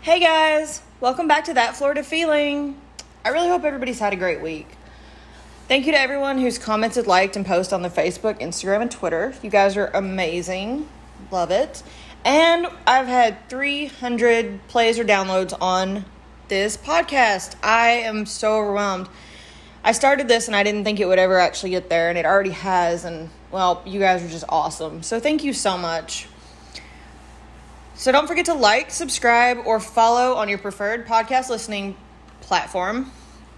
Hey guys, welcome back to That Florida Feeling. I really hope everybody's had a great week. Thank you to everyone who's commented, liked, and posted on the Facebook, Instagram, and Twitter. You guys are amazing. Love it. And I've had 300 plays or downloads on this podcast. I am so overwhelmed. I started this and I didn't think it would ever actually get there, and it already has. And, well, you guys are just awesome. So thank you so much. So don't forget to like, subscribe, or follow on your preferred podcast listening platform.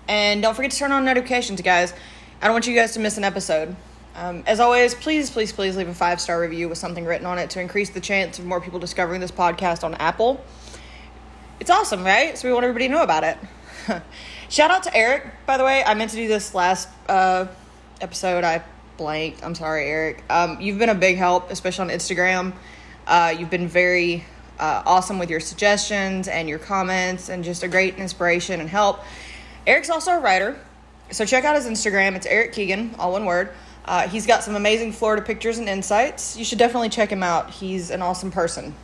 And don't forget to turn on notifications, guys. I don't want you guys to miss an episode. As always, please leave a 5-star review with something written on it to increase the chance of more people discovering this podcast on Apple. It's awesome, right? So we want everybody to know about it. Shout out to Eric, by the way. I meant to do this last episode. I blanked. I'm sorry, Eric. You've been a big help, especially on Instagram. You've been very awesome with your suggestions and your comments and just a great inspiration and help. Eric's also a writer, so check out his Instagram. It's Eric Keegan, all one word. He's got some amazing Florida pictures and insights. You should definitely check him out. He's an awesome person.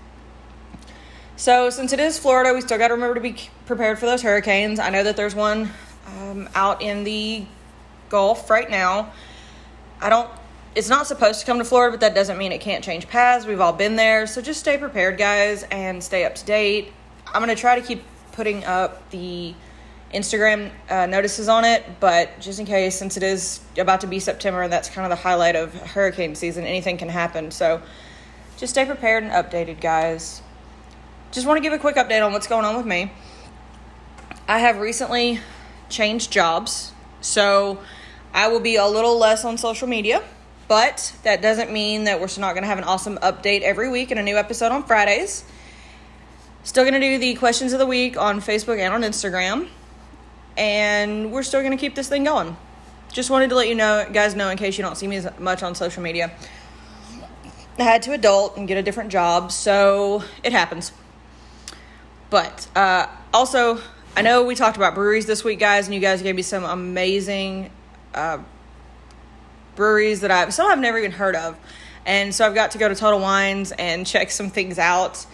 So since it is Florida, we still got to remember to be prepared for those hurricanes. I know that there's one out in the Gulf right now. It's not supposed to come to Florida, but that doesn't mean it can't change paths. We've all been there. So just stay prepared, guys, and stay up to date. I'm going to try to keep putting up the Instagram notices on it, but just in case, since it is about to be September, and that's kind of the highlight of hurricane season, anything can happen. So just stay prepared and updated, guys. Just want to give a quick update on what's going on with me. I have recently changed jobs, so I will be a little less on social media. But that doesn't mean that we're still not going to have an awesome update every week and a new episode on Fridays. Still going to do the questions of the week on Facebook and on Instagram. And we're still going to keep this thing going. Just wanted to let you guys know in case you don't see me as much on social media. I had to adult and get a different job, so it happens. But also, I know we talked about breweries this week, guys, and you guys gave me some amazing breweries that some I've never even heard of. And so I've got to go to Total Wines and check some things out.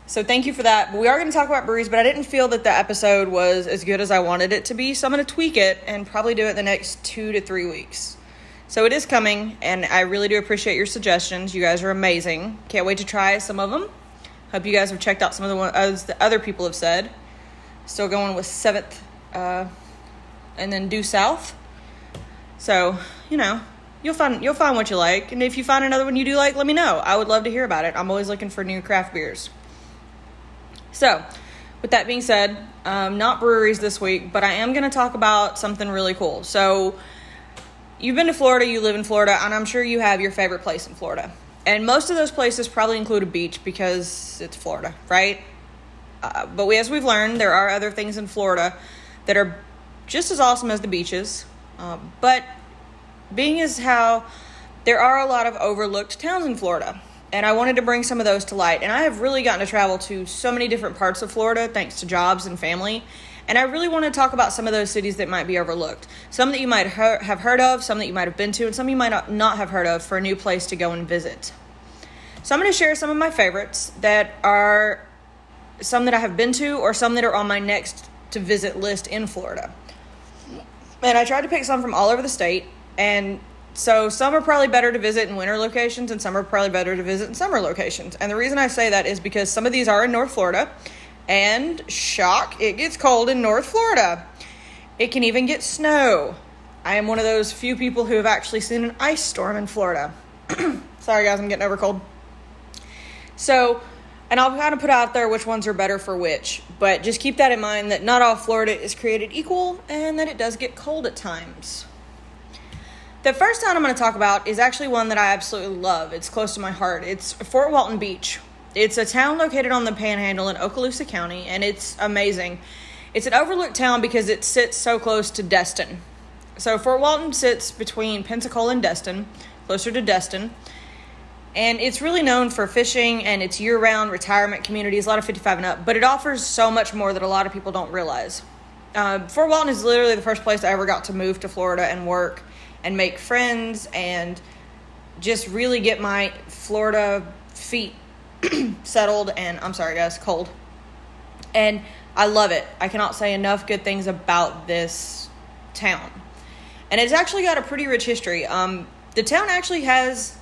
So thank you for that. But we are going to talk about breweries, but I didn't feel that the episode was as good as I wanted it to be. So I'm going to tweak it and probably do it the next 2 to 3 weeks. So it is coming, and I really do appreciate your suggestions. You guys are amazing. Can't wait to try some of them. Hope you guys have checked out some of the ones the other people have said. Still going with 7th and then due south. So, you'll find what you like. And if you find another one you do like, let me know. I would love to hear about it. I'm always looking for new craft beers. So, with that being said, not breweries this week, but I am going to talk about something really cool. So, you've been to Florida, you live in Florida, and I'm sure you have your favorite place in Florida. And most of those places probably include a beach because it's Florida, right? But as we've learned, there are other things in Florida that are just as awesome as the beaches. But being as how there are a lot of overlooked towns in Florida, and I wanted to bring some of those to light. And I have really gotten to travel to so many different parts of Florida thanks to jobs and family. And I really want to talk about some of those cities that might be overlooked. Some that you might have heard of, some that you might have been to, and some you might not have heard of for a new place to go and visit. So I'm going to share some of my favorites that are some that I have been to or some that are on my next to visit list in Florida. And I tried to pick some from all over the state. And so some are probably better to visit in winter locations and some are probably better to visit in summer locations. And the reason I say that is because some of these are in North Florida. And shock, it gets cold in North Florida. It can even get snow. I am one of those few people who have actually seen an ice storm in Florida. Sorry guys, I'm getting over cold. So, and I'll kind of put out there which ones are better for which. But just keep that in mind that not all Florida is created equal and that it does get cold at times. The first town I'm going to talk about is actually one that I absolutely love. It's close to my heart. It's Fort Walton Beach. It's a town located on the Panhandle in Okaloosa County, and it's amazing. It's an overlooked town because it sits so close to Destin. So Fort Walton sits between Pensacola and Destin, closer to Destin. And it's really known for fishing and its year-round retirement communities, a lot of 55 and up. But it offers so much more that a lot of people don't realize. Fort Walton is literally the first place I ever got to move to Florida and work and make friends and just really get my Florida feet settled and, I'm sorry guys, cold. And I love it. I cannot say enough good things about this town. And it's actually got a pretty rich history. The town actually has,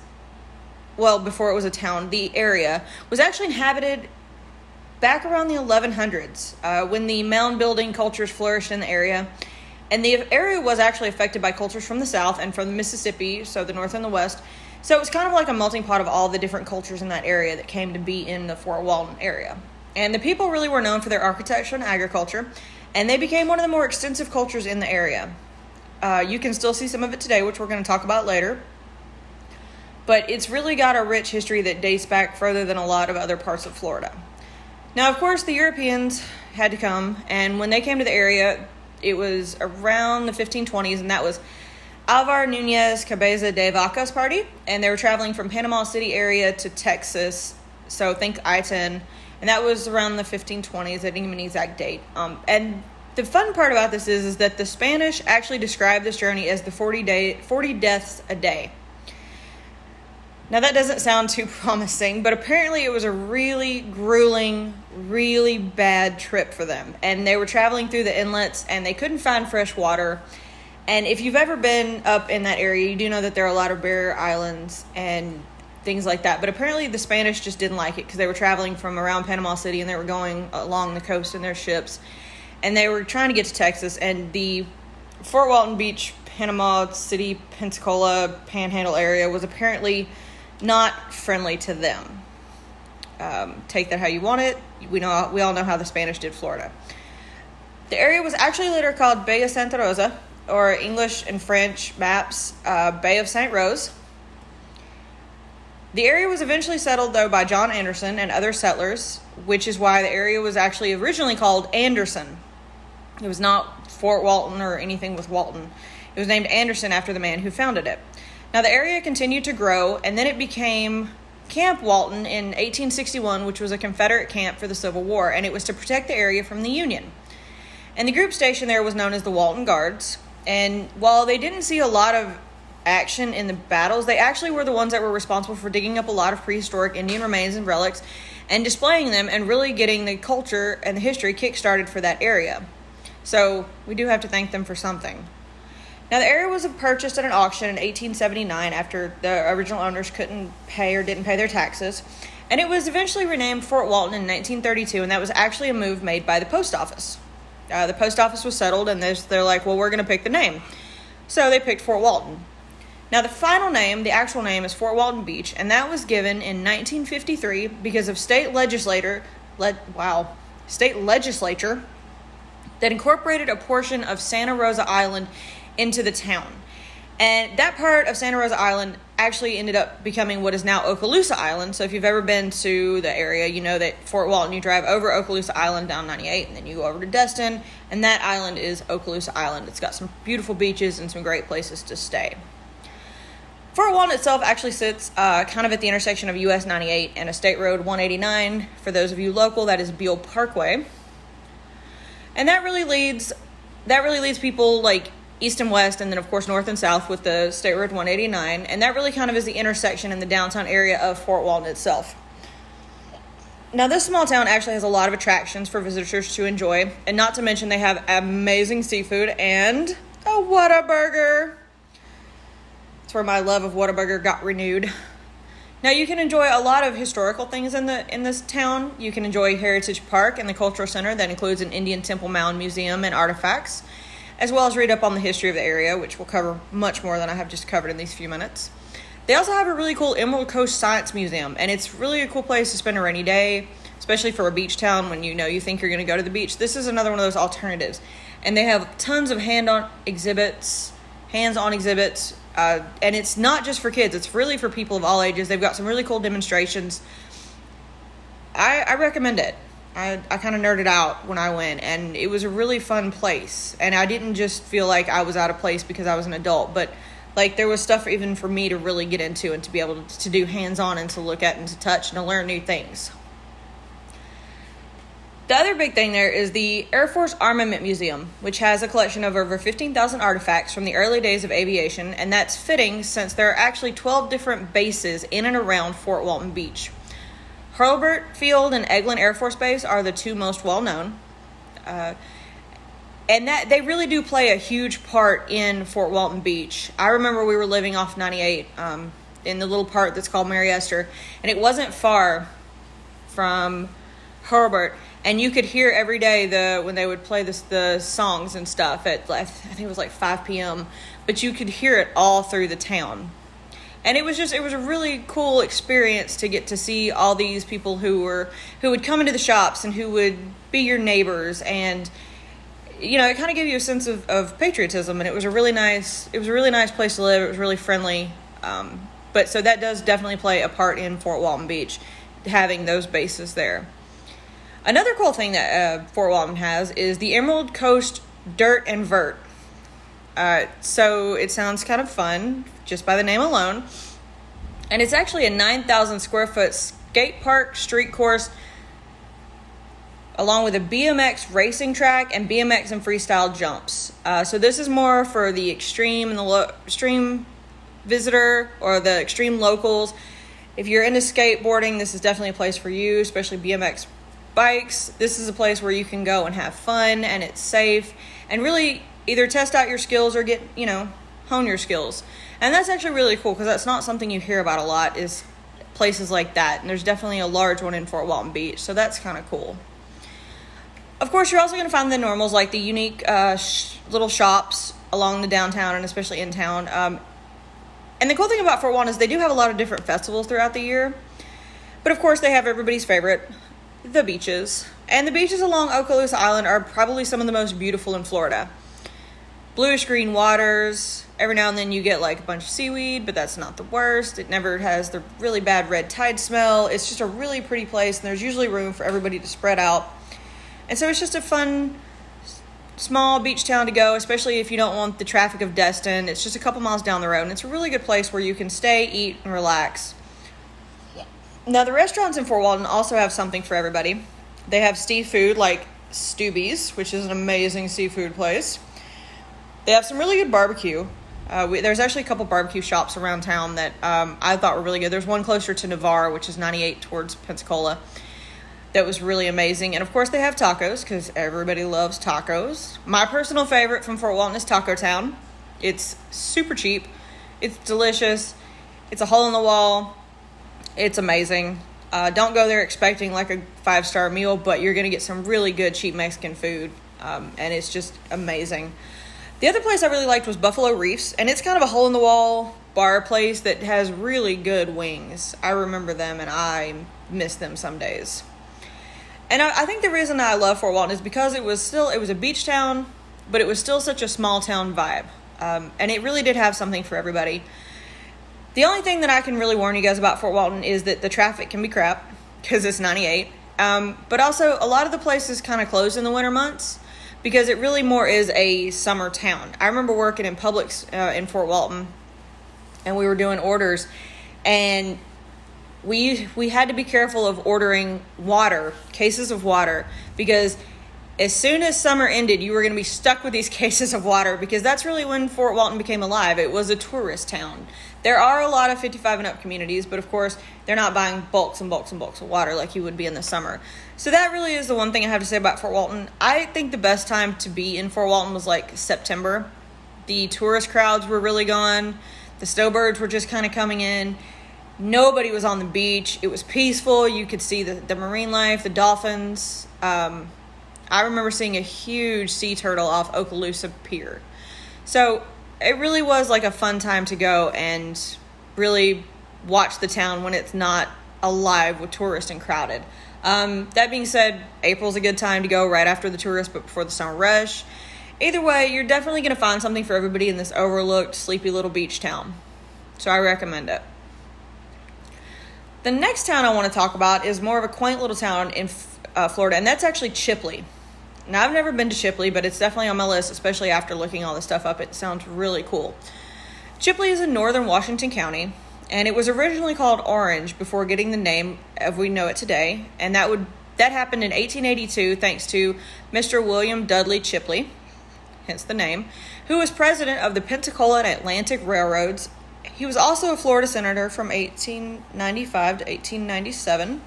well, before it was a town, the area was actually inhabited back around the 1100s when the mound building cultures flourished in the area. And the area was actually affected by cultures from the south and from the Mississippi, so the north and the west. So it was kind of like a melting pot of all the different cultures in that area that came to be in the Fort Walton area. And the people really were known for their architecture and agriculture, and they became one of the more extensive cultures in the area. You can still see some of it today, which we're going to talk about later. But it's really got a rich history that dates back further than a lot of other parts of Florida. Now, of course, the Europeans had to come, and when they came to the area, it was around the 1520s, and that was Alvar Nunez Cabeza de Vaca's party, and they were traveling from Panama City area to Texas, so think I-10, and that was around the 1520s. I didn't give an exact date. And the fun part about this is that the Spanish actually described this journey as the 40 deaths a day. Now, that doesn't sound too promising, but apparently it was a really grueling, really bad trip for them. And they were traveling through the inlets, and they couldn't find fresh water. And if you've ever been up in that area, you do know that there are a lot of barrier islands and things like that. But apparently the Spanish just didn't like it because they were traveling from around Panama City, and they were going along the coast in their ships. And they were trying to get to Texas, and the Fort Walton Beach, Panama City, Pensacola, Panhandle area was apparently not friendly to them. Take that how you want it. We all know how the Spanish did Florida. The area was actually later called Bay of Santa Rosa, or English and French maps, Bay of St. Rose. The area was eventually settled, though, by John Anderson and other settlers, which is why the area was actually originally called Anderson. It was not Fort Walton or anything with Walton. It was named Anderson after the man who founded it. Now, the area continued to grow, and then it became Camp Walton in 1861, which was a Confederate camp for the Civil War, and it was to protect the area from the Union. And the group stationed there was known as the Walton Guards, and while they didn't see a lot of action in the battles, they actually were the ones that were responsible for digging up a lot of prehistoric Indian remains and relics and displaying them and really getting the culture and the history kick-started for that area. So we do have to thank them for something. Now, the area was purchased at an auction in 1879 after the original owners couldn't pay or didn't pay their taxes. And it was eventually renamed Fort Walton in 1932, and that was actually a move made by the post office. The post office was settled, and they're like, well, we're going to pick the name. So they picked Fort Walton. Now, the final name, the actual name, is Fort Walton Beach, and that was given in 1953 because of state legislature that incorporated a portion of Santa Rosa Island into the town. And that part of Santa Rosa Island actually ended up becoming what is now Okaloosa Island. So if you've ever been to the area, you know that Fort Walton, you drive over Okaloosa Island down 98, and then you go over to Destin, and that island is Okaloosa Island. It's got some beautiful beaches and some great places to stay. Fort Walton itself actually sits kind of at the intersection of US 98 and a State Road 189. For those of you local, that is Beale Parkway. And that really leads people like east and west, and then of course north and south with the State Road 189, and that really kind of is the intersection in the downtown area of Fort Walton itself. Now, this small town actually has a lot of attractions for visitors to enjoy, and not to mention they have amazing seafood and a Whataburger. That's where my love of Whataburger got renewed. Now, you can enjoy a lot of historical things in this town. You can enjoy Heritage Park and the Cultural Center that includes an Indian Temple Mound Museum and artifacts, as well as read up on the history of the area, which will cover much more than I have just covered in these few minutes. They also have a really cool Emerald Coast Science Museum, and it's really a cool place to spend a rainy day, especially for a beach town when you think you're going to go to the beach. This is another one of those alternatives. And they have tons of hands-on exhibits, and it's not just for kids. It's really for people of all ages. They've got some really cool demonstrations. I recommend it. I kind of nerded out when I went, and it was a really fun place. And I didn't just feel like I was out of place because I was an adult, but like there was stuff even for me to really get into and to be able to do hands-on and to look at and to touch and to learn new things. The other big thing there is the Air Force Armament Museum, which has a collection of over 15,000 artifacts from the early days of aviation, and that's fitting since there are actually 12 different bases in and around Fort Walton Beach. Hurlburt Field and Eglin Air Force Base are the two most well-known. And that they really do play a huge part in Fort Walton Beach. I remember we were living off 98 in the little part that's called Mary Esther, and it wasn't far from Hurlburt, and you could hear every day when they would play the songs and stuff at, I think it was like 5 p.m., but you could hear it all through the town. And it was a really cool experience to get to see all these people who would come into the shops and who would be your neighbors, and it kind of gave you a sense of patriotism, and it was a really nice place to live. It was really friendly. But so that does definitely play a part in Fort Walton Beach, having those bases there. Another cool thing that Fort Walton has is the Emerald Coast Dirt and Vert. So it sounds kind of fun just by the name alone. And it's actually a 9,000 square foot skate park, street course, along with a BMX racing track and BMX and freestyle jumps. So this is more for the extreme and the extreme visitor or the extreme locals. If you're into skateboarding, this is definitely a place for you, especially BMX bikes. This is a place where you can go and have fun, and it's safe, and really either test out your skills or get, hone your skills. And that's actually really cool because that's not something you hear about a lot, is places like that. And there's definitely a large one in Fort Walton Beach, so that's kind of cool. Of course, you're also going to find the normals, like the unique little shops along the downtown and especially in town. And the cool thing about Fort Walton is they do have a lot of different festivals throughout the year. But of course, they have everybody's favorite, the beaches. And the beaches along Okaloosa Island are probably some of the most beautiful in Florida. Bluish green waters. Every now and then you get like a bunch of seaweed, but that's not the worst. It never has the really bad red tide smell. It's just a really pretty place, and there's usually room for everybody to spread out. And so it's just a fun, small beach town to go, especially if you don't want the traffic of Destin. It's just a couple miles down the road, and it's a really good place where you can stay, eat, and relax. Now, the restaurants in Fort Walton also have something for everybody. They have seafood like Stubby's, which is an amazing seafood place. They have some really good barbecue. There's actually a couple barbecue shops around town that I thought were really good. There's one closer to Navarre, which is 98 towards Pensacola. That was really amazing. And of course they have tacos, because everybody loves tacos. My personal favorite from Fort Walton is Taco Town. It's super cheap. It's delicious. It's a hole in the wall. It's amazing. Don't go there expecting like a 5-star meal, but you're going to get some really good cheap Mexican food. And it's just amazing. The other place I really liked was Buffalo Reefs, and it's kind of a hole in the wall bar place that has really good wings. I remember them, and I miss them some days. And I think the reason I love Fort Walton is because it was a beach town, but it was still such a small town vibe. And it really did have something for everybody. The only thing that I can really warn you guys about Fort Walton is that the traffic can be crap, because it's 98. But also, a lot of the places kind of close in the winter months, because it really more is a summer town. I remember working in Publix in Fort Walton, and we were doing orders, and we had to be careful of ordering cases of water, because as soon as summer ended, you were going to be stuck with these cases of water, because that's really when Fort Walton became alive. It was a tourist town. There are a lot of 55 and up communities, but of course, they're not buying bulks and bulks and bulks of water like you would be in the summer. So that really is the one thing I have to say about Fort Walton. I think the best time to be in Fort Walton was like September. The tourist crowds were really gone. The snowbirds were just kind of coming in. Nobody was on the beach. It was peaceful. You could see the marine life, the dolphins. I remember seeing a huge sea turtle off Okaloosa Pier. So it really was like a fun time to go and really watch the town when it's not alive with tourists and crowded. That being said, April's a good time to go right after the tourists, but before the summer rush. Either way, you're definitely going to find something for everybody in this overlooked, sleepy little beach town. So I recommend it. The next town I want to talk about is more of a quaint little town in Florida, and that's actually Chipley. Now, I've never been to Chipley, but it's definitely on my list, especially after looking all this stuff up. It sounds really cool. Chipley is in northern Washington County, and it was originally called Orange before getting the name as we know it today. And that happened in 1882 thanks to Mr. William Dudley Chipley, hence the name, who was president of the Pensacola and Atlantic Railroads. He was also a Florida senator from 1895 to 1897.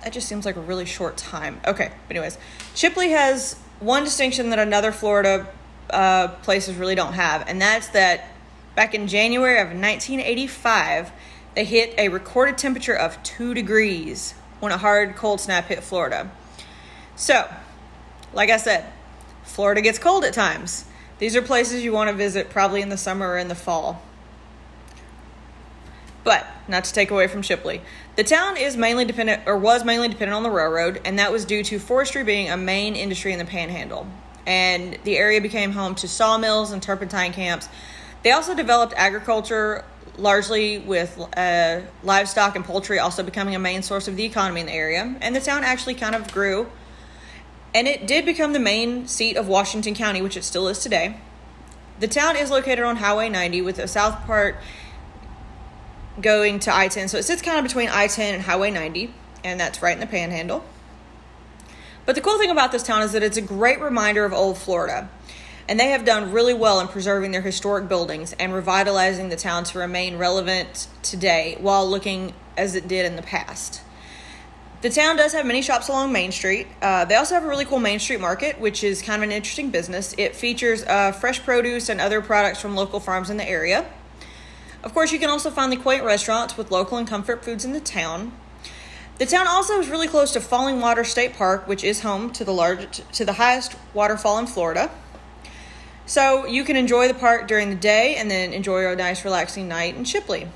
That just seems like a really short time. Okay, but anyways, Chipley has one distinction that another Florida places really don't have, and that's that back in January of 1985, they hit a recorded temperature of 2 degrees when a hard cold snap hit Florida. So, like I said, Florida gets cold at times. These are places you want to visit probably in the summer or in the fall. But, not to take away from Chipley, the town is mainly dependent, or was mainly dependent on the railroad, and that was due to forestry being a main industry in the Panhandle. And the area became home to sawmills and turpentine camps. They also developed agriculture, largely with livestock and poultry also becoming a main source of the economy in the area. And the town actually kind of grew. And it did become the main seat of Washington County, which it still is today. The town is located on Highway 90 with the south part going to I-10. So it sits kind of between I-10 and Highway 90, and that's right in the Panhandle. But the cool thing about this town is that it's a great reminder of old Florida. And they have done really well in preserving their historic buildings and revitalizing the town to remain relevant today while looking as it did in the past. The town does have many shops along Main Street. They also have a really cool Main Street market, which is kind of an interesting business. It features fresh produce and other products from local farms in the area. Of course, you can also find the quaint restaurants with local and comfort foods in the town. The town also is really close to Falling Water State Park, which is home to the highest waterfall in Florida. So you can enjoy the park during the day and then enjoy a nice relaxing night in Chipley.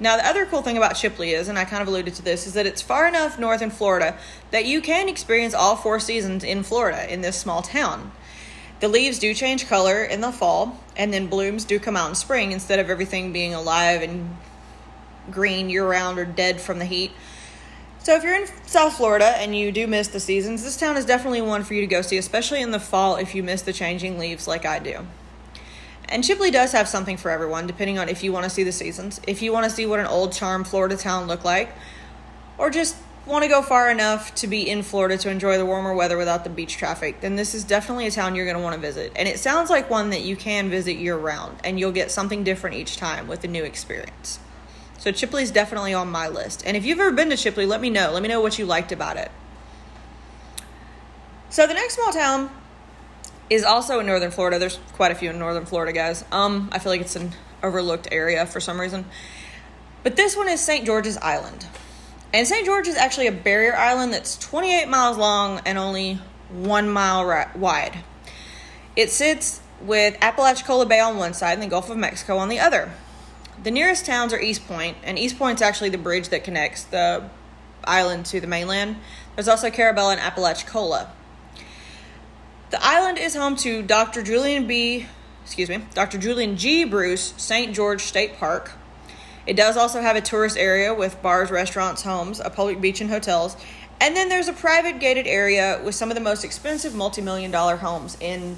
Now, the other cool thing about Chipley is, and I kind of alluded to this, is that it's far enough north in Florida that you can experience all 4 seasons in Florida in this small town. The leaves do change color in the fall, and then blooms do come out in spring instead of everything being alive and green year-round or dead from the heat. So if you're in South Florida and you do miss the seasons, this town is definitely one for you to go see, especially in the fall if you miss the changing leaves like I do. And Chipley does have something for everyone, depending on if you want to see the seasons, if you want to see what an old charm Florida town looked like, or just want to go far enough to be in Florida to enjoy the warmer weather without the beach traffic, then this is definitely a town you're going to want to visit. And it sounds like one that you can visit year-round, and you'll get something different each time with a new experience. So Chipley's definitely on my list. And if you've ever been to Chipley, let me know. Let me know what you liked about it. So the next small town is also in northern Florida. There's quite a few in northern Florida, guys. I feel like it's an overlooked area for some reason. But this one is St. George's Island. And St. George is actually a barrier island that's 28 miles long and only 1 mile wide. It sits with Apalachicola Bay on one side and the Gulf of Mexico on the other. The nearest towns are East Point, and East Point's actually the bridge that connects the island to the mainland. There's also Carabella and Apalachicola. The island is home to Dr. Julian G. Bruce St. George State Park. It does also have a tourist area with bars, restaurants, homes, a public beach, and hotels. And then there's a private gated area with some of the most expensive multi-million-dollar homes in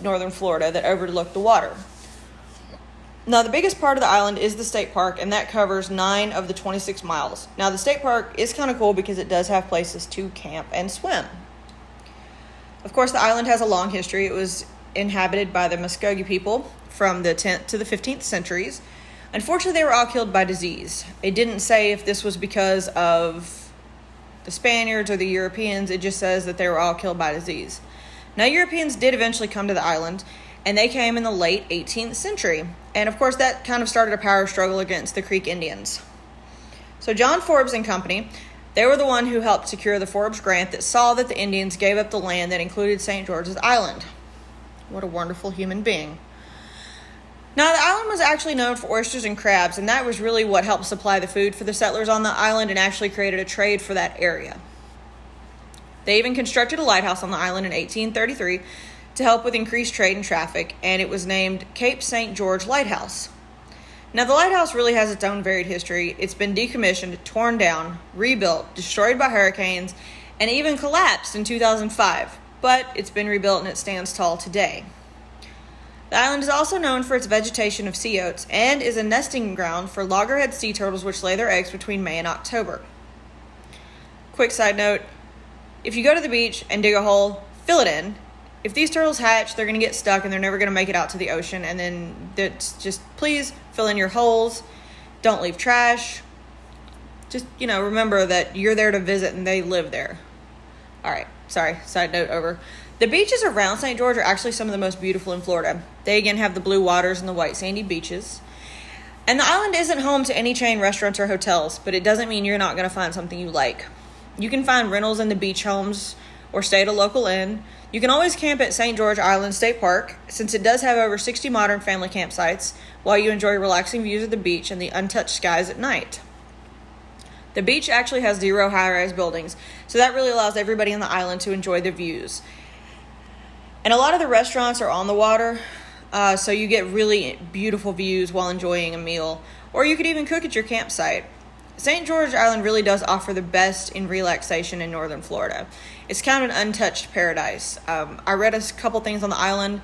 northern Florida that overlook the water. Now, the biggest part of the island is the state park, and that covers 9 of the 26 miles. Now, the state park is kind of cool because it does have places to camp and swim. Of course, the island has a long history. It was inhabited by the Muskogee people from the 10th to the 15th centuries. Unfortunately, they were all killed by disease. It didn't say if this was because of the Spaniards or the Europeans. It just says that they were all killed by disease. Now, Europeans did eventually come to the island, and they came in the late 18th century. And, of course, that kind of started a power struggle against the Creek Indians. So John Forbes and company, they were the one who helped secure the Forbes grant that saw that the Indians gave up the land that included St. George's Island. What a wonderful human being. Now, the island was actually known for oysters and crabs, and that was really what helped supply the food for the settlers on the island and actually created a trade for that area. They even constructed a lighthouse on the island in 1833 to help with increased trade and traffic, and it was named Cape St. George Lighthouse. Now, the lighthouse really has its own varied history. It's been decommissioned, torn down, rebuilt, destroyed by hurricanes, and even collapsed in 2005, but it's been rebuilt and it stands tall today. The island is also known for its vegetation of sea oats and is a nesting ground for loggerhead sea turtles, which lay their eggs between May and October. Quick side note, if you go to the beach and dig a hole, fill it in. If these turtles hatch, they're going to get stuck and they're never going to make it out to the ocean. And then just please fill in your holes. Don't leave trash. just, remember that you're there to visit and they live there. All right, sorry, side note over. The beaches around St. George are actually some of the most beautiful in Florida. They again have the blue waters and the white sandy beaches. And the island isn't home to any chain restaurants or hotels, but it doesn't mean you're not going to find something you like. You can find rentals in the beach homes or stay at a local inn. You can always camp at St. George Island State Park, since it does have over 60 modern family campsites, while you enjoy relaxing views of the beach and the untouched skies at night. The beach actually has 0 high-rise buildings, so that really allows everybody on the island to enjoy the views. And a lot of the restaurants are on the water, so you get really beautiful views while enjoying a meal. Or you could even cook at your campsite. St. George Island really does offer the best in relaxation in northern Florida. It's kind of an untouched paradise. I read a couple things on the island.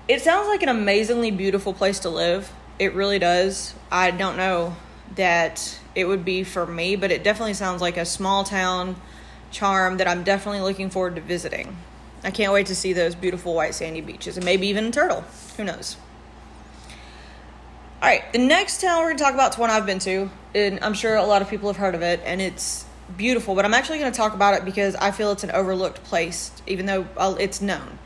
It sounds like an amazingly beautiful place to live. It really does. I don't know that it would be for me, but it definitely sounds like a small town charm that I'm definitely looking forward to visiting. I can't wait to see those beautiful white sandy beaches and maybe even a turtle. Who knows? All right, the next town we're going to talk about is one I've been to, and I'm sure a lot of people have heard of it, and it's beautiful, but I'm actually going to talk about it because I feel it's an overlooked place, even though it's known.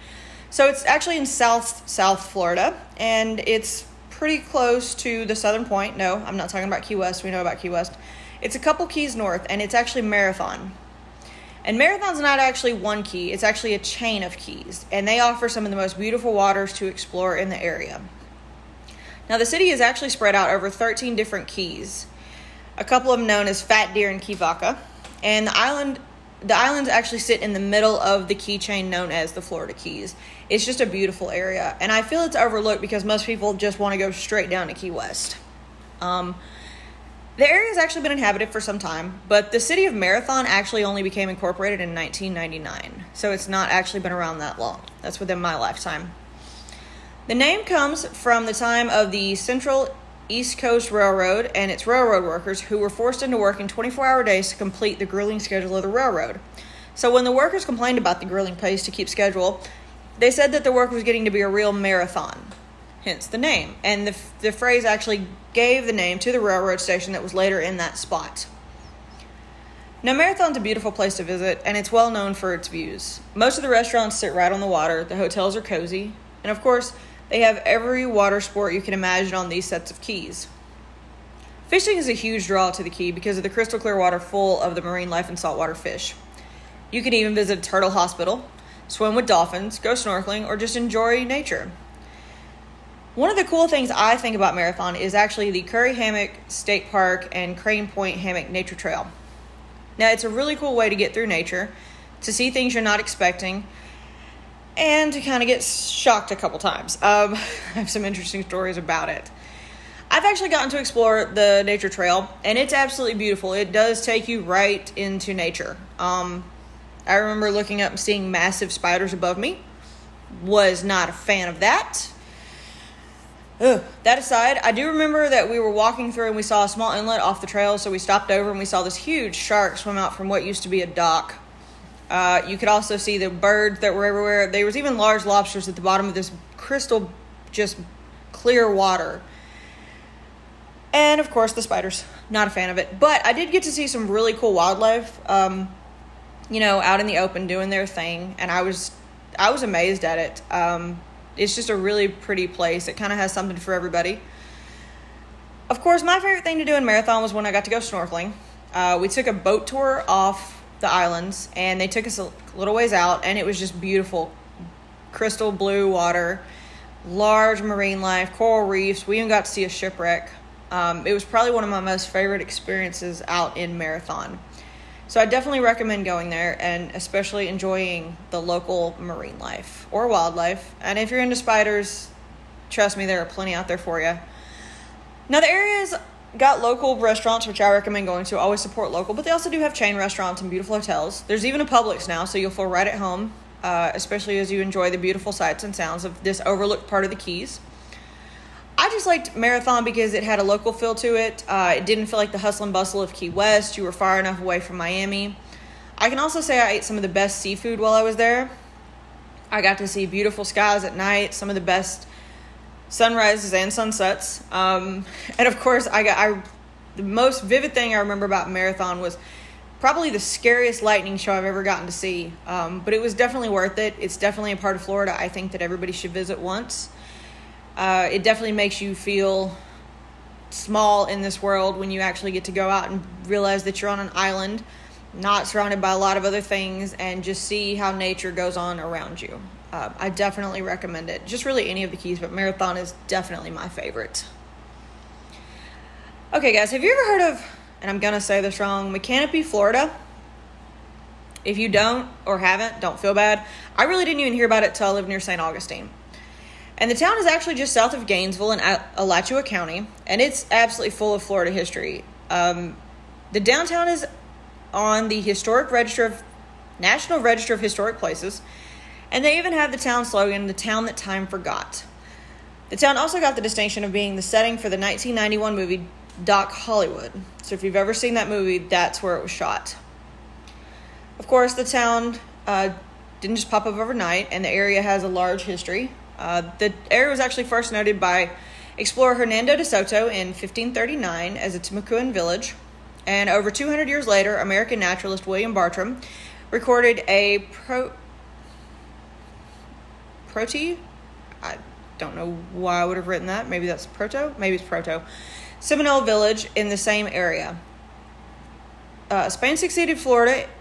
So it's actually in South Florida, and it's pretty close to the southern point. No, I'm not talking about Key West. We know about Key West. It's a couple keys north, and it's actually Marathon. And Marathon's not actually one key. It's actually a chain of keys, and they offer some of the most beautiful waters to explore in the area. Now, the city is actually spread out over 13 different keys, a couple of them known as Fat Deer and Key Vaca, and the islands actually sit in the middle of the key chain known as the Florida Keys. It's just a beautiful area, and I feel it's overlooked because most people just want to go straight down to Key West. The area has actually been inhabited for some time, but the city of Marathon actually only became incorporated in 1999, so it's not actually been around that long. That's within my lifetime. The name comes from the time of the Central East Coast Railroad and its railroad workers who were forced into working 24-hour days to complete the grueling schedule of the railroad. So when the workers complained about the grueling pace to keep schedule, they said that the work was getting to be a real marathon, hence the name. And the phrase actually gave the name to the railroad station that was later in that spot. Now, Marathon's a beautiful place to visit, and it's well known for its views. Most of the restaurants sit right on the water, the hotels are cozy, and of course, they have every water sport you can imagine on these sets of keys. Fishing is a huge draw to the key because of the crystal clear water full of the marine life and saltwater fish. You can even visit a turtle hospital, swim with dolphins, go snorkeling, or just enjoy nature. One of the cool things I think about Marathon is actually the Curry Hammock State Park and Crane Point Hammock Nature Trail. Now, it's a really cool way to get through nature, to see things you're not expecting, and to kind of get shocked a couple times. I have some interesting stories about it. I've actually gotten to explore the nature trail, and it's absolutely beautiful. It does take you right into nature. I remember looking up and seeing massive spiders above me. Was not a fan of that. That aside, I do remember that we were walking through and we saw a small inlet off the trail, so we stopped over and we saw this huge shark swim out from what used to be a dock. You could also see the birds that were everywhere. There was even large lobsters at the bottom of this crystal, just clear water. And of course, the spiders. Not a fan of it. But I did get to see some really cool wildlife, out in the open doing their thing. And I was amazed at it. It's just a really pretty place. It kind of has something for everybody. Of course, my favorite thing to do in Marathon was when I got to go snorkeling. We took a boat tour off the islands, and they took us a little ways out, and it was just beautiful. Crystal blue water, large marine life, coral reefs. We even got to see a shipwreck. It was probably one of my most favorite experiences out in Marathon. So I definitely recommend going there and especially enjoying the local marine life or wildlife. And if you're into spiders, trust me, there are plenty out there for you. Now, the area's got local restaurants, which I recommend going to. Always support local, but they also do have chain restaurants and beautiful hotels. There's even a Publix now, so you'll feel right at home, especially as you enjoy the beautiful sights and sounds of this overlooked part of the Keys. I just liked Marathon because it had a local feel to it. It didn't feel like the hustle and bustle of Key West. You were far enough away from Miami. I can also say I ate some of the best seafood while I was there. I got to see beautiful skies at night, some of the best sunrises and sunsets. And of course, I the most vivid thing I remember about Marathon was probably the scariest lightning show I've ever gotten to see. But it was definitely worth it. It's definitely a part of Florida I think that everybody should visit once. It definitely makes you feel small in this world when you actually get to go out and realize that you're on an island, not surrounded by a lot of other things, and just see how nature goes on around you. I definitely recommend it. Just really any of the Keys, but Marathon is definitely my favorite. Okay, guys, have you ever heard of, and I'm going to say this wrong, McCanopy, Florida? If you don't or haven't, don't feel bad. I really didn't even hear about it till I lived near St. Augustine. And the town is actually just south of Gainesville in Alachua County, and it's absolutely full of Florida history. The downtown is on the National Register of Historic Places, and they even have the town slogan, "The Town That Time Forgot." The town also got the distinction of being the setting for the 1991 movie Doc Hollywood. So if you've ever seen that movie, that's where it was shot. Of course, the town didn't just pop up overnight, and the area has a large history. The area was actually first noted by explorer Hernando de Soto in 1539 as a Timucuan village, and over 200 years later, American naturalist William Bartram recorded a proto. I don't know why I would have written that. Maybe that's proto. Maybe it's proto. Seminole village in the same area. Spain ceded Florida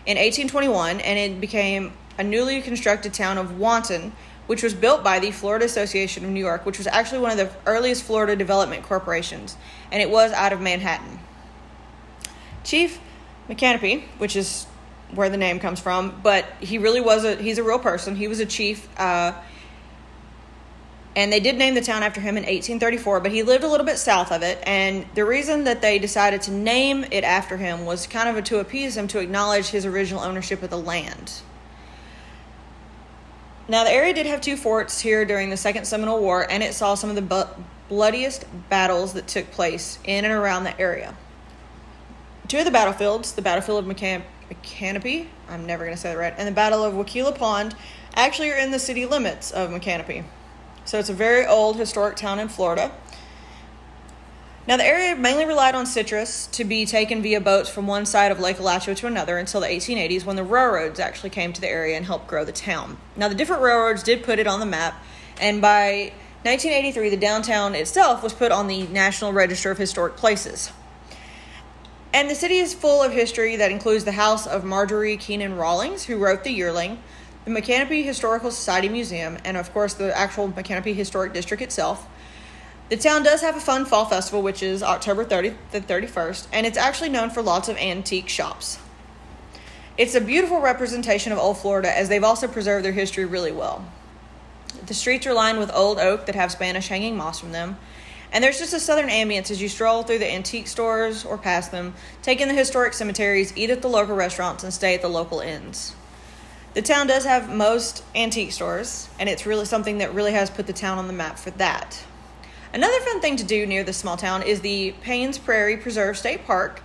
in 1821, and it became a newly constructed town of Wanton, which was built by the Florida Association of New York, which was actually one of the earliest Florida development corporations, and it was out of Manhattan. Chief McCanopy, which is where the name comes from, but he really was he's a real person. He was a chief, and they did name the town after him in 1834, but he lived a little bit south of it, and the reason that they decided to name it after him was kind of to appease him, to acknowledge his original ownership of the land. Now, the area did have two forts here during the Second Seminole War, and it saw some of the bloodiest battles that took place in and around the area. Two of the battlefields, the Battlefield of McCanopy, I'm never going to say that right, and the Battle of Wauchula Pond, actually are in the city limits of McCanopy. So it's a very old historic town in Florida. Now, the area mainly relied on citrus to be taken via boats from one side of Lake Alachua to another until the 1880s, when the railroads actually came to the area and helped grow the town. Now, the different railroads did put it on the map, and by 1983, the downtown itself was put on the National Register of Historic Places. And the city is full of history that includes the house of Marjorie Keenan Rawlings, who wrote The Yearling, the McCanopy Historical Society Museum, and of course the actual McCanopy Historic District itself. The town does have a fun fall festival, which is October 30th to 31st, and it's actually known for lots of antique shops. It's a beautiful representation of old Florida, as they've also preserved their history really well. The streets are lined with old oak that have Spanish hanging moss from them, and there's just a southern ambience as you stroll through the antique stores or past them, take in the historic cemeteries, eat at the local restaurants, and stay at the local inns. The town does have most antique stores, and it's really something that really has put the town on the map for that. Another fun thing to do near this small town is the Paynes Prairie Preserve State Park,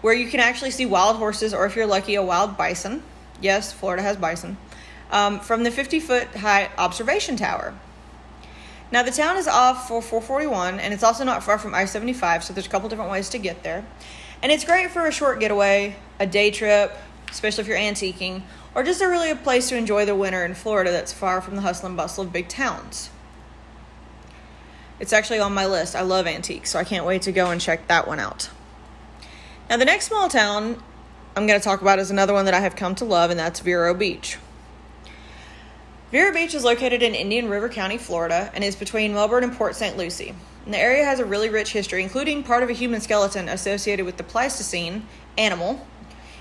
where you can actually see wild horses, or if you're lucky, a wild bison. Yes, Florida has bison. From the 50-foot high observation tower. Now, the town is off for 441, and it's also not far from I-75, so there's a couple different ways to get there. And it's great for a short getaway, a day trip, especially if you're antiquing, or just a place to enjoy the winter in Florida that's far from the hustle and bustle of big towns. It's actually on my list. I love antiques, so I can't wait to go and check that one out. Now, the next small town I'm going to talk about is another one that I have come to love, and that's Vero Beach. Vero Beach is located in Indian River County, Florida, and is between Melbourne and Port St. Lucie. And the area has a really rich history, including part of a human skeleton associated with the Pleistocene animal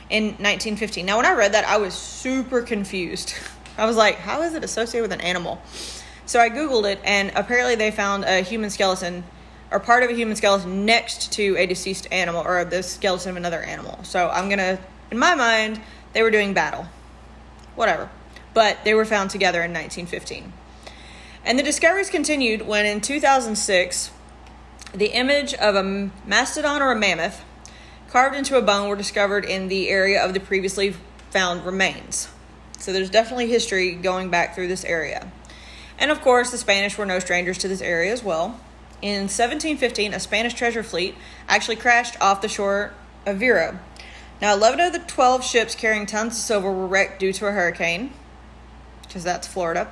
in 1915. Now, when I read that, I was super confused. I was like, how is it associated with an animal? So I Googled it, and apparently they found a human skeleton, or part of a human skeleton, next to a deceased animal, or the skeleton of another animal. So in my mind, they were doing battle. Whatever. But they were found together in 1915. And the discoveries continued when in 2006, the image of a mastodon or a mammoth carved into a bone were discovered in the area of the previously found remains. So there's definitely history going back through this area. And of course, the Spanish were no strangers to this area as well. In 1715, a Spanish treasure fleet actually crashed off the shore of Vero. Now, 11 of the 12 ships carrying tons of silver were wrecked due to a hurricane, because that's Florida,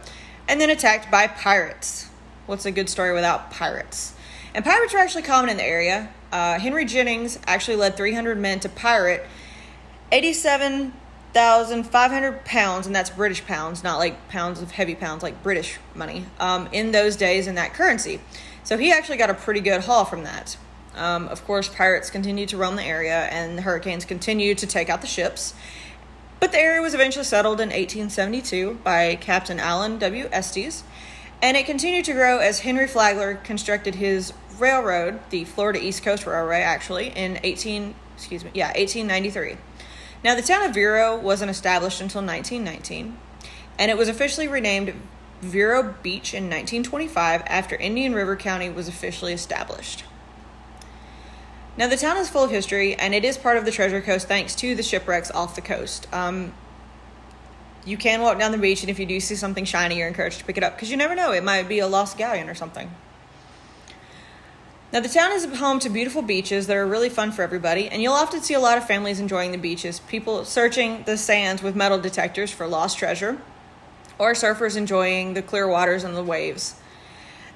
and then attacked by pirates. What's a good story without pirates? And pirates were actually common in the area. Henry Jennings actually led 300 men to pirate 87,500 pounds, and that's British pounds, not like pounds of heavy pounds, like British money, in those days in that currency. So he actually got a pretty good haul from that. Of course, pirates continued to roam the area, and the hurricanes continued to take out the ships. But the area was eventually settled in 1872 by Captain Allen W. Estes, and it continued to grow as Henry Flagler constructed his railroad, the Florida East Coast Railway, actually, in 1893. Now, the town of Vero wasn't established until 1919, and it was officially renamed Vero Beach in 1925 after Indian River County was officially established. Now, the town is full of history, and it is part of the Treasure Coast thanks to the shipwrecks off the coast. You can walk down the beach, and if you do see something shiny, you're encouraged to pick it up, because you never know, it might be a lost galleon or something. Now, the town is home to beautiful beaches that are really fun for everybody, and you'll often see a lot of families enjoying the beaches, people searching the sands with metal detectors for lost treasure, or surfers enjoying the clear waters and the waves.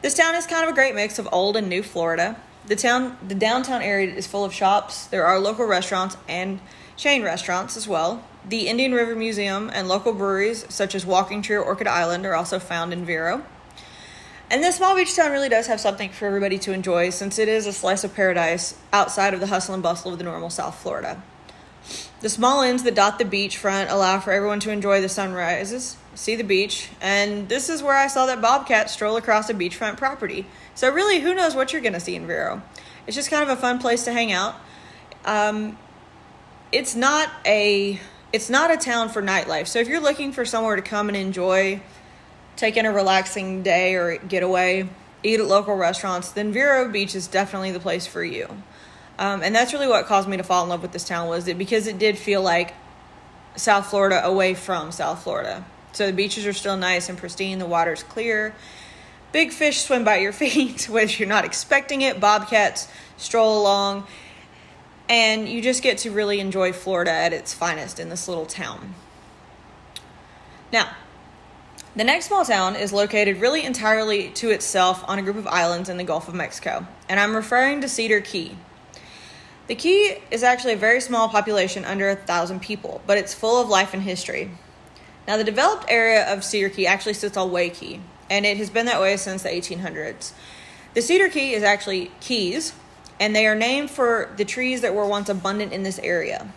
This town is kind of a great mix of old and new Florida. The downtown area is full of shops. There are local restaurants and chain restaurants as well. The Indian River Museum and local breweries such as Walking Tree or Orchid Island are also found in Vero. And this small beach town really does have something for everybody to enjoy, since it is a slice of paradise outside of the hustle and bustle of the normal South Florida. The small inns that dot the beachfront allow for everyone to enjoy the sunrises, see the beach, and this is where I saw that bobcat stroll across a beachfront property. So really, who knows what you're going to see in Vero. It's just kind of a fun place to hang out. It's not a town for nightlife. So if you're looking for somewhere to come and enjoy, take in a relaxing day or getaway, eat at local restaurants, then Vero Beach is definitely the place for you. And that's really what caused me to fall in love with this town, because it did feel like South Florida away from South Florida. So the beaches are still nice and pristine. The water's clear. Big fish swim by your feet, which you're not expecting it. Bobcats stroll along. And you just get to really enjoy Florida at its finest in this little town. Now, the next small town is located really entirely to itself on a group of islands in the Gulf of Mexico. And I'm referring to Cedar Key. The Key is actually a very small population, under 1,000 people, but it's full of life and history. Now, the developed area of Cedar Key actually sits on Waikiki, and it has been that way since the 1800s. The Cedar Key is actually keys, and they are named for the trees that were once abundant in this area.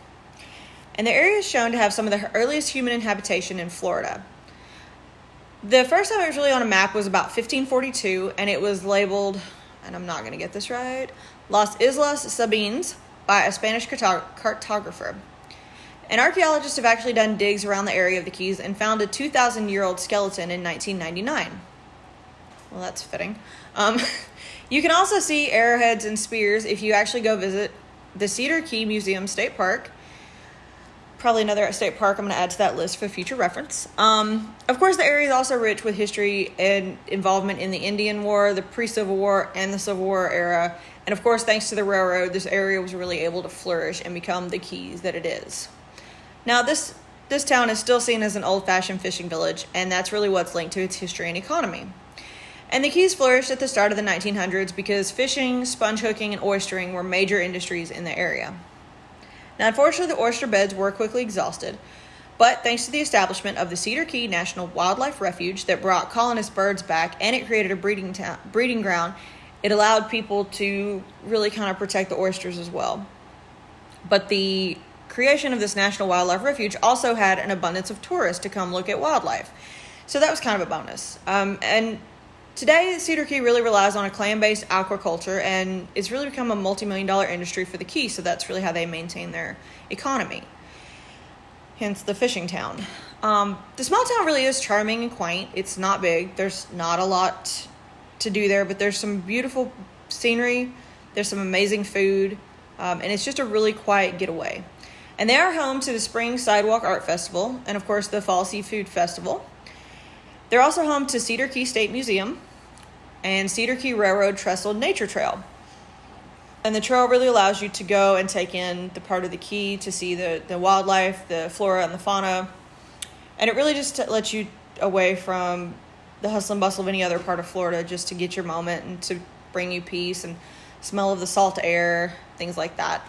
And the area is shown to have some of the earliest human habitation in Florida. The first time it was really on a map was about 1542, and it was labeled, and I'm not going to get this right, Las Islas Sabines by a Spanish cartographer. And archaeologists have actually done digs around the area of the Keys and found a 2,000-year-old skeleton in 1999. Well, that's fitting. You can also see arrowheads and spears if you actually go visit the Cedar Key Museum State Park. Probably another state park I'm going to add to that list for future reference. Of course, the area is also rich with history and involvement in the Indian War, the pre-Civil War, and the Civil War era. And of course, thanks to the railroad, this area was really able to flourish and become the Keys that it is. Now, this town is still seen as an old-fashioned fishing village, and that's really what's linked to its history and economy. And the Keys flourished at the start of the 1900s because fishing, sponge hooking, and oystering were major industries in the area. Now, unfortunately, the oyster beds were quickly exhausted, but thanks to the establishment of the Cedar Key National Wildlife Refuge that brought colonist birds back, and it created a breeding ground, it allowed people to really kind of protect the oysters as well. But the creation of this National Wildlife Refuge also had an abundance of tourists to come look at wildlife. So that was kind of a bonus. And today, Cedar Key really relies on a clam-based aquaculture, and it's really become a multi-million-dollar industry for the Key, so that's really how they maintain their economy. Hence the fishing town. The small town really is charming and quaint. It's not big. There's not a lot to do there, but there's some beautiful scenery. There's some amazing food, and it's just a really quiet getaway. And they are home to the Spring Sidewalk Art Festival and, of course, the Fall Seafood Festival. They're also home to Cedar Key State Museum and Cedar Key Railroad Trestle Nature Trail. And the trail really allows you to go and take in the part of the key to see the wildlife, the flora and the fauna. And it really just lets you away from the hustle and bustle of any other part of Florida, just to get your moment and to bring you peace and smell of the salt air, things like that.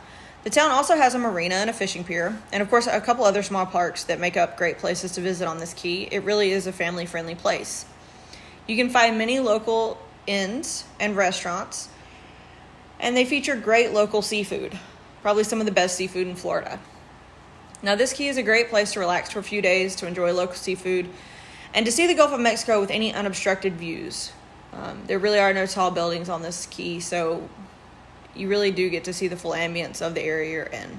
The town also has a marina and a fishing pier, and of course a couple other small parks that make up great places to visit on this key. It really is a family-friendly place. You can find many local inns and restaurants, and they feature great local seafood, probably some of the best seafood in Florida. Now, this key is a great place to relax for a few days, to enjoy local seafood, and to see the Gulf of Mexico with any unobstructed views. There really are no tall buildings on this key, so you really do get to see the full ambience of the area you're in.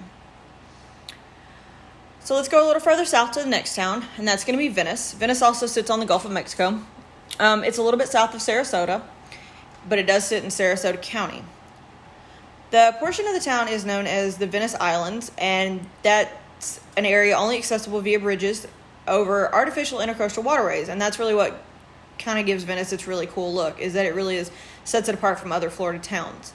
So let's go a little further south to the next town, and that's going to be Venice. Venice also sits on the Gulf of Mexico. It's a little bit south of Sarasota, but it does sit in Sarasota County. The portion of the town is known as the Venice Islands, and that's an area only accessible via bridges over artificial intercoastal waterways, and that's really what kind of gives Venice its really cool look, is that it really sets it apart from other Florida towns.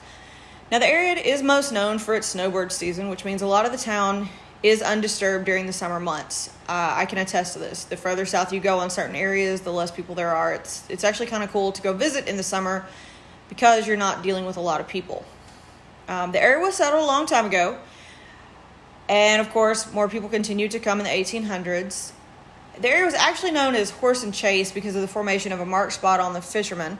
Now, the area is most known for its snowbird season, which means a lot of the town is undisturbed during the summer months. I can attest to this. The further south you go on certain areas, the less people there are. It's actually kind of cool to go visit in the summer because you're not dealing with a lot of people. The area was settled a long time ago, and of course, more people continued to come in the 1800s. The area was actually known as Horse and Chase because of the formation of a marked spot on the fishermen.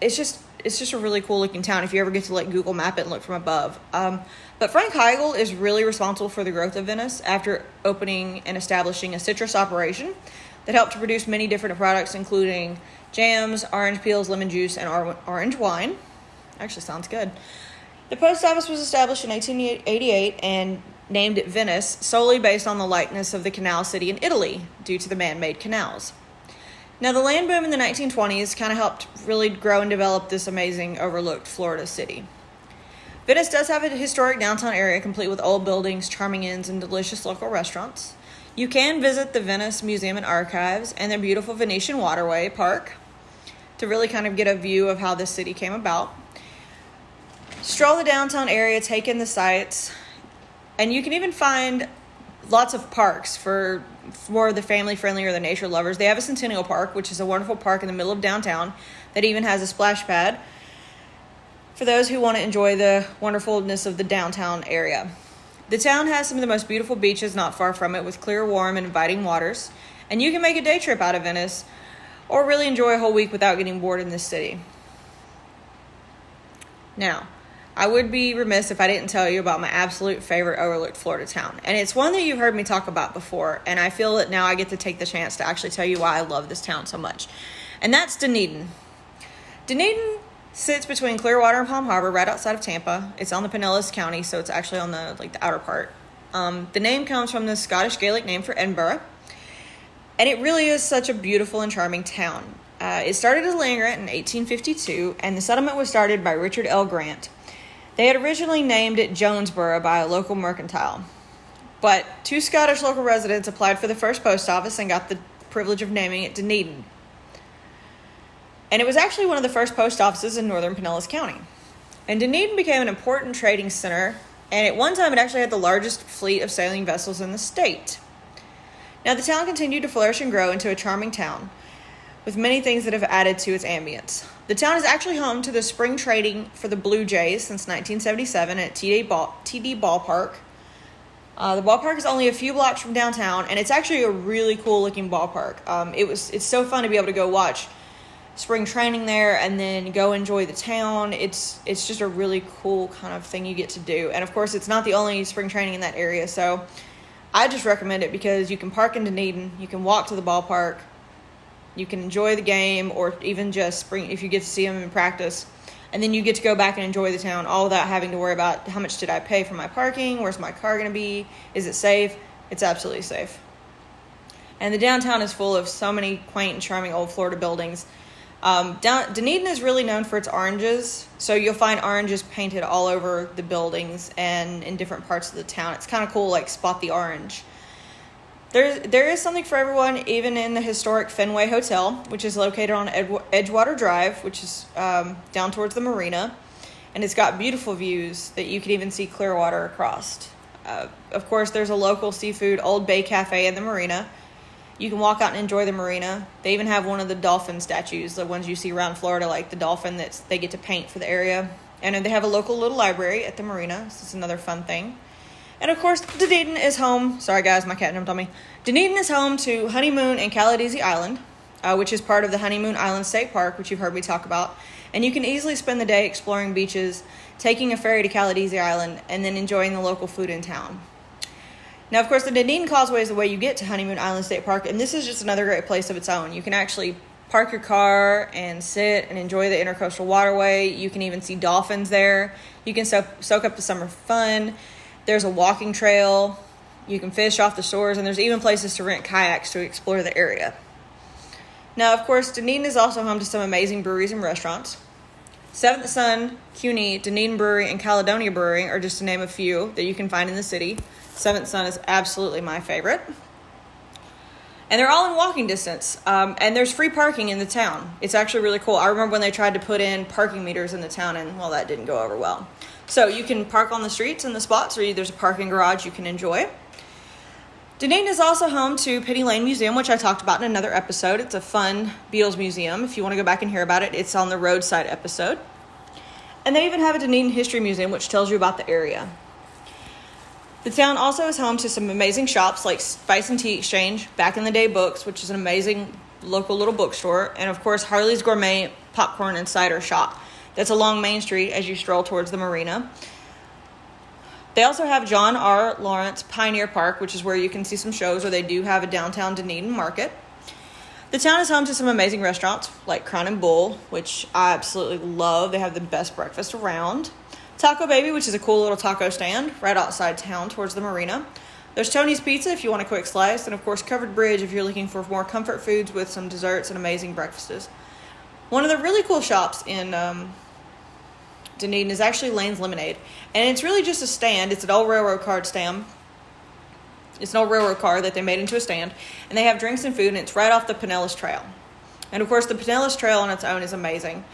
It's just a really cool looking town if you ever get to Google map it and look from above. But Frank Heigl is really responsible for the growth of Venice after opening and establishing a citrus operation that helped to produce many different products, including jams, orange peels, lemon juice, and orange wine. Actually sounds good. The post office was established in 1888 and named it Venice solely based on the likeness of the canal city in Italy due to the man-made canals. Now, the land boom in the 1920s kind of helped really grow and develop this amazing overlooked Florida city. Venice does have a historic downtown area complete with old buildings, charming inns, and delicious local restaurants. You can visit the Venice Museum and Archives and their beautiful Venetian Waterway Park to really kind of get a view of how this city came about. Stroll the downtown area, take in the sights, and you can even find lots of parks for the family-friendly or the nature lovers. They have a Centennial Park, which is a wonderful park in the middle of downtown that even has a splash pad for those who want to enjoy the wonderfulness of the downtown area. The town has some of the most beautiful beaches not far from it with clear, warm, and inviting waters, and you can make a day trip out of Venice or really enjoy a whole week without getting bored in this city. Now, I would be remiss if I didn't tell you about my absolute favorite overlooked Florida town. And it's one that you've heard me talk about before, and I feel that now I get to take the chance to actually tell you why I love this town so much. And that's Dunedin. Dunedin sits between Clearwater and Palm Harbor, right outside of Tampa. It's on the Pinellas County, so it's actually on the outer part. The name comes from the Scottish Gaelic name for Edinburgh, and it really is such a beautiful and charming town. It started as land grant in 1852, and the settlement was started by Richard L. Grant. They had originally named it Jonesboro by a local mercantile, but 2 Scottish local residents applied for the first post office and got the privilege of naming it Dunedin. And it was actually one of the first post offices in northern Pinellas County. And Dunedin became an important trading center, and at one time it actually had the largest fleet of sailing vessels in the state. Now, the town continued to flourish and grow into a charming town, with many things that have added to its ambience. The town is actually home to the spring trading for the Blue Jays since 1977 at TD Ballpark. The ballpark is only a few blocks from downtown, and it's actually a really cool looking ballpark. It's so fun to be able to go watch spring training there and then go enjoy the town. It's just a really cool kind of thing you get to do. And of course, it's not the only spring training in that area, so I just recommend it because you can park in Dunedin, you can walk to the ballpark, you can enjoy the game, or even just if you get to see them in practice. And then you get to go back and enjoy the town all without having to worry about how much did I pay for my parking, where's my car going to be, is it safe? It's absolutely safe. And the downtown is full of so many quaint and charming old Florida buildings. Dunedin is really known for its oranges, so you'll find oranges painted all over the buildings and in different parts of the town. It's kind of cool, like spot the orange. There is something for everyone, even in the historic Fenway Hotel, which is located on Edgewater Drive, which is down towards the marina. And it's got beautiful views that you can even see Clearwater across. Of course, there's a local seafood Old Bay Cafe in the marina. You can walk out and enjoy the marina. They even have one of the dolphin statues, the ones you see around Florida, like the dolphin that they get to paint for the area. And they have a local little library at the marina, so it's another fun thing. And of course, Dunedin is home. Sorry guys, my cat jumped on me. Dunedin is home to Honeymoon and Caladesi Island, which is part of the Honeymoon Island State Park, which you've heard me talk about. And you can easily spend the day exploring beaches, taking a ferry to Caladesi Island, and then enjoying the local food in town. Now, of course, the Dunedin Causeway is the way you get to Honeymoon Island State Park, and this is just another great place of its own. You can actually park your car and sit and enjoy the intercoastal waterway. You can even see dolphins there. You can soak up the summer fun. There's a walking trail. You can fish off the shores, and there's even places to rent kayaks to explore the area. Now, of course, Dunedin is also home to some amazing breweries and restaurants. Seventh Son, CUNY, Dunedin Brewery, and Caledonia Brewery are just to name a few that you can find in the city. Seventh Son is absolutely my favorite. And they're all in walking distance. And there's free parking in the town. It's actually really cool. I remember when they tried to put in parking meters in the town, and, well, that didn't go over well. So you can park on the streets and the spots, or there's a parking garage you can enjoy. Dunedin is also home to Penny Lane Museum, which I talked about in another episode. It's a fun Beatles museum. If you want to go back and hear about it, it's on the roadside episode. And they even have a Dunedin History Museum, which tells you about the area. The town also is home to some amazing shops like Spice and Tea Exchange, Back in the Day Books, which is an amazing local little bookstore, and of course Harley's Gourmet Popcorn and Cider Shop. That's along Main Street as you stroll towards the marina. They also have John R. Lawrence Pioneer Park, which is where you can see some shows, or they do have a downtown Dunedin market. The town is home to some amazing restaurants like Crown and Bull, which I absolutely love. They have the best breakfast around. Taco Baby, which is a cool little taco stand right outside town towards the marina. There's Tony's Pizza if you want a quick slice, and of course Covered Bridge if you're looking for more comfort foods with some desserts and amazing breakfasts. One of the really cool shops in Dunedin is actually Lane's Lemonade, and it's really just a stand. It's an old railroad car stand. It's an old railroad car that they made into a stand, and they have drinks and food, and it's right off the Pinellas Trail. And of course the Pinellas Trail on its own is amazing.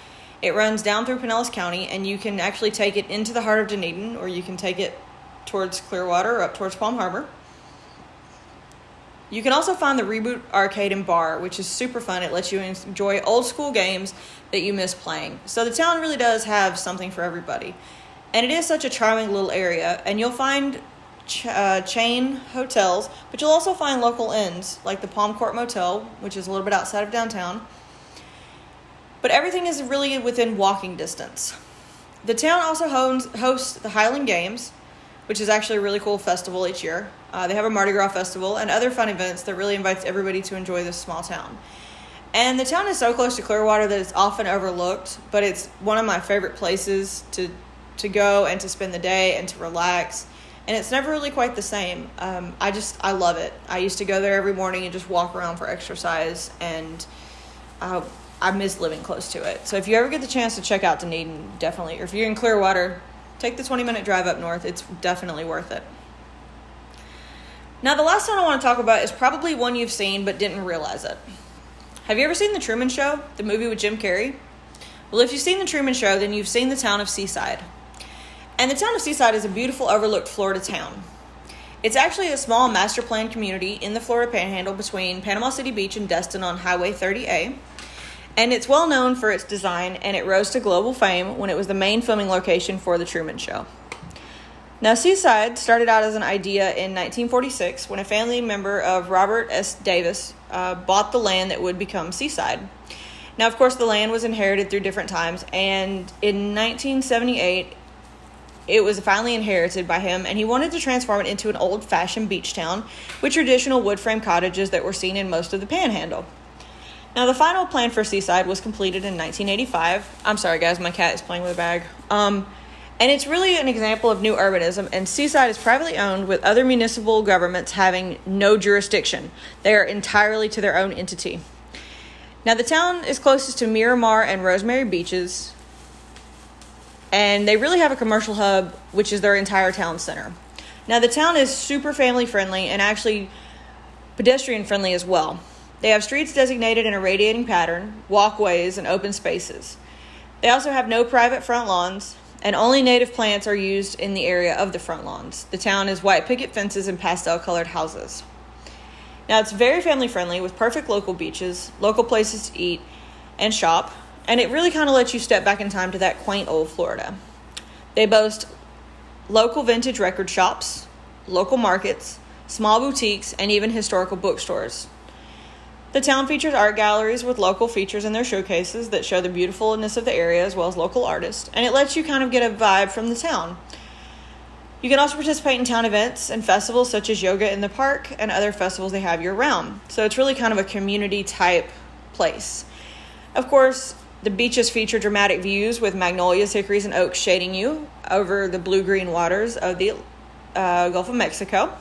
It runs down through Pinellas County, and you can actually take it into the heart of Dunedin, or you can take it towards Clearwater or up towards Palm Harbor. You can also find the Reboot Arcade and Bar, which is super fun. It lets you enjoy old school games that you miss playing. So the town really does have something for everybody. And it is such a charming little area, and you'll find chain hotels, but you'll also find local inns, like the Palm Court Motel, which is a little bit outside of downtown. But everything is really within walking distance. The town also hosts the Highland Games, which is actually a really cool festival each year. They have a Mardi Gras festival and other fun events that really invites everybody to enjoy this small town. And the town is so close to Clearwater that it's often overlooked, but it's one of my favorite places to go and to spend the day and to relax. And it's never really quite the same. I love it. I used to go there every morning and just walk around for exercise, and I miss living close to it. So if you ever get the chance to check out Dunedin, definitely, or if you're in Clearwater, take the 20-minute drive up north. It's definitely worth it. Now, the last town I want to talk about is probably one you've seen but didn't realize it. Have you ever seen The Truman Show, the movie with Jim Carrey? Well, if you've seen The Truman Show, then you've seen the town of Seaside. And the town of Seaside is a beautiful overlooked Florida town. It's actually a small master planned community in the Florida Panhandle between Panama City Beach and Destin on Highway 30A. And it's well known for its design, and it rose to global fame when it was the main filming location for The Truman Show. Now, Seaside started out as an idea in 1946 when a family member of Robert S. Davis bought the land that would become Seaside. Now, of course, the land was inherited through different times, and in 1978, it was finally inherited by him, and he wanted to transform it into an old-fashioned beach town with traditional wood frame cottages that were seen in most of the Panhandle. Now, the final plan for Seaside was completed in 1985. I'm sorry, guys, my cat is playing with a bag. And it's really an example of new urbanism, and Seaside is privately owned with other municipal governments having no jurisdiction. They are entirely to their own entity. Now, the town is closest to Miramar and Rosemary beaches, and they really have a commercial hub, which is their entire town center. Now, the town is super family friendly, and actually pedestrian friendly as well. They have streets designated in a radiating pattern, walkways, and open spaces. They also have no private front lawns, and only native plants are used in the area of the front lawns. The town is white picket fences and pastel-colored houses. Now, it's very family-friendly with perfect local beaches, local places to eat and shop, and it really kind of lets you step back in time to that quaint old Florida. They boast local vintage record shops, local markets, small boutiques, and even historical bookstores. The town features art galleries with local features in their showcases that show the beautifulness of the area as well as local artists, and it lets you kind of get a vibe from the town. You can also participate in town events and festivals such as Yoga in the Park and other festivals they have year-round. So it's really kind of a community-type place. Of course, the beaches feature dramatic views with magnolias, hickories, and oaks shading you over the blue-green waters of the Gulf of Mexico.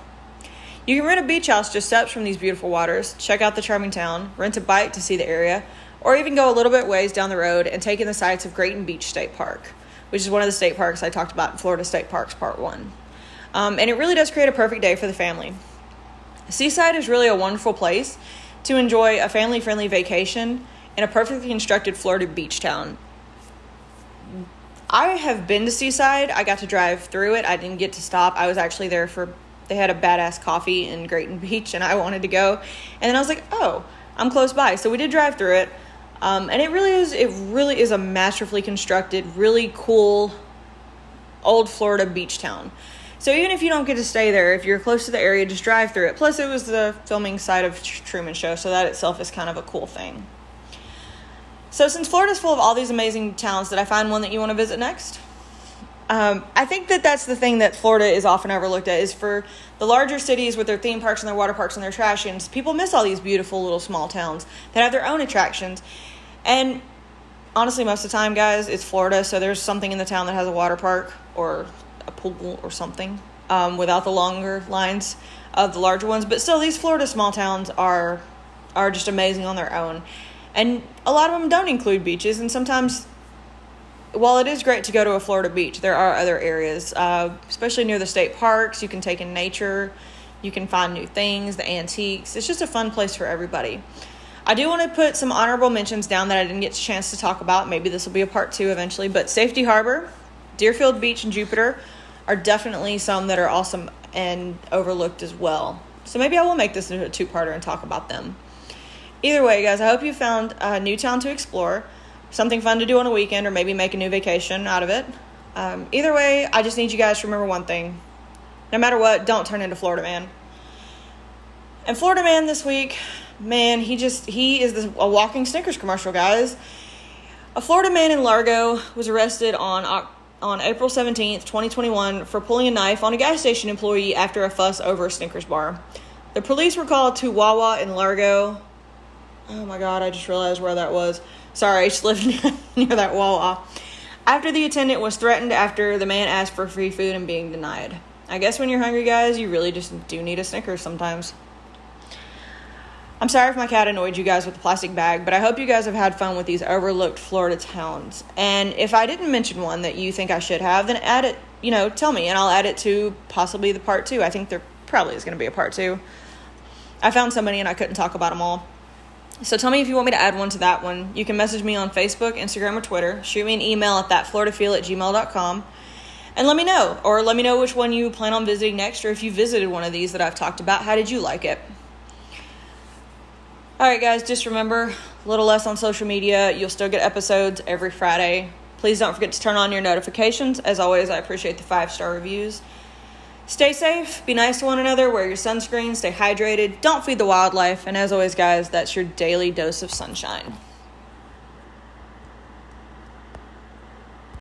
You can rent a beach house just steps from these beautiful waters, check out the charming town, rent a bike to see the area, or even go a little bit ways down the road and take in the sights of Grayton Beach State Park, which is one of the state parks I talked about in Florida State Parks Part 1. And it really does create a perfect day for the family. Seaside is really a wonderful place to enjoy a family-friendly vacation in a perfectly constructed Florida beach town. I have been to Seaside. I got to drive through it. I didn't get to stop. I was actually there they had a badass coffee in Grayton Beach, and I wanted to go. And then I was like, oh, I'm close by. So we did drive through it. And it really is a masterfully constructed, really cool old Florida beach town. So even if you don't get to stay there, if you're close to the area, just drive through it. Plus, it was the filming site of Truman Show, so that itself is kind of a cool thing. So since Florida's full of all these amazing towns, did I find one that you want to visit next? I think that's the thing that Florida is often overlooked at, is for the larger cities with their theme parks and their water parks and their attractions, people miss all these beautiful little small towns that have their own attractions. And honestly, most of the time, guys, it's Florida, so there's something in the town that has a water park or a pool or something, without the longer lines of the larger ones. But still, these Florida small towns are just amazing on their own. And a lot of them don't include beaches, and sometimes, while it is great to go to a Florida beach, there are other areas, especially near the state parks. You can take in nature, you can find new things, the antiques. It's just a fun place for everybody. I do want to put some honorable mentions down that I didn't get a chance to talk about. Maybe this will be a part 2 eventually, but Safety Harbor, Deerfield Beach, and Jupiter are definitely some that are awesome and overlooked as well. So maybe I will make this into a 2-parter and talk about them. Either way, guys, I hope you found a new town to explore, something fun to do on a weekend, or maybe make a new vacation out of it. Either way, I just need you guys to remember one thing. No matter what, don't turn into Florida Man. And Florida Man this week, man, he is a walking Snickers commercial, guys. A Florida man in Largo was arrested on April 17th, 2021 for pulling a knife on a gas station employee after a fuss over a Snickers bar. The police were called to Wawa in Largo. Oh my God, I just realized where that was. Sorry, I just lived near that Wawa. After the attendant was threatened after the man asked for free food and being denied. I guess when you're hungry, guys, you really just do need a Snickers sometimes. I'm sorry if my cat annoyed you guys with the plastic bag, but I hope you guys have had fun with these overlooked Florida towns. And if I didn't mention one that you think I should have, then add it, tell me, and I'll add it to possibly the part 2. I think there probably is going to be a part 2. I found so many and I couldn't talk about them all. So tell me if you want me to add one to that one. You can message me on Facebook, Instagram, or Twitter. Shoot me an email at thatfloridafeel@gmail.com. And let me know. Or let me know which one you plan on visiting next, or if you visited one of these that I've talked about, how did you like it? Alright guys, just remember, a little less on social media. You'll still get episodes every Friday. Please don't forget to turn on your notifications. As always, I appreciate the 5-star reviews. Stay safe, be nice to one another, wear your sunscreen, stay hydrated, don't feed the wildlife, and as always guys, that's your daily dose of sunshine.